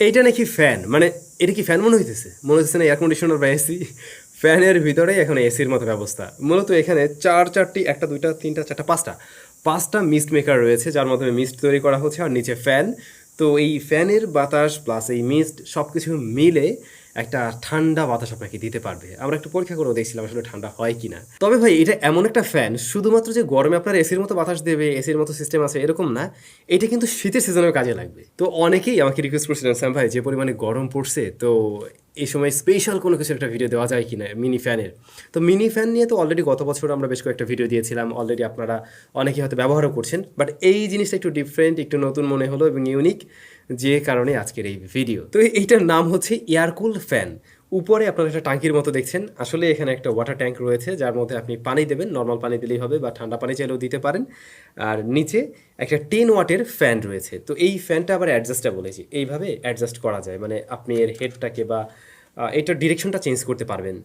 এইটা নাকি ফ্যান, মানে এটা কি ফ্যান মনে হইতেছে না এয়ার কন্ডিশনার বা এসি। ফ্যানের ভিতরেই এখন এসির মতো ব্যবস্থা। মূলত এখানে চারটি, একটা দুইটা তিনটা চারটা পাঁচটা পাঁচটা মিস্ট মেকার রয়েছে, যার মাধ্যমে মিস্ট তৈরি করা হচ্ছে, আর নিচে ফ্যান। তো এই ফ্যানের বাতাস প্লাস এই মিস্ট সব কিছু মিলে একটা ঠান্ডা বাতাস আপনাকে দিতে পারবে। আমরা একটু পরীক্ষা করে দেখছিলাম আসলে ঠান্ডা হয় কিনা। তবে ভাই এটা এমন একটা ফ্যান, শুধুমাত্র যে গরমে আপনার এসির মতো বাতাস দেবে, এসির মতো সিস্টেম আছে এরকম না, এটা কিন্তু শীতের সিজনেও কাজে লাগবে। তো অনেকেই আমাকে রিকোয়েস্ট করছিলেন, স্যাম ভাই যে পরিমাণে গরম পড়ছে, তো এই সময় স্পেশাল কোনো কিছু একটা ভিডিও দেওয়া যায় কিনা মিনি ফ্যানের। তো মিনি ফ্যান নিয়ে তো অলরেডি গত বছর আমরা বেশ কয়েকটা ভিডিও দিয়েছিলাম, অলরেডি আপনারা অনেকে হয়তো ব্যবহারও করছেন, বাট এই জিনিসটা একটু ডিফারেন্ট, একটু নতুন মনে হলো এবং ইউনিক, যে কারণে আজকের এই ভিডিও। তো এইটার নাম হচ্ছে এয়ারকুল ফ্যান। উপরে আপনারা একটা ট্যাঙ্কির মতো দেখছেন, আসলে এখানে একটা ওয়াটার ট্যাঙ্ক রয়েছে যার মধ্যে আপনি পানি দেবেন, নর্মাল পানি দিলেই হবে বা ঠান্ডা পানি চাইলেও দিতে পারেন। আর নিচে একটা 10 ওয়াটের ফ্যান রয়েছে। তো এই ফ্যানটা আবার অ্যাডজাস্টেবল, এইভাবে অ্যাডজাস্ট করা যায়, মানে আপনি এর হেডটাকে বা এটার ডিরেকশনটা চেঞ্জ করতে পারবেন।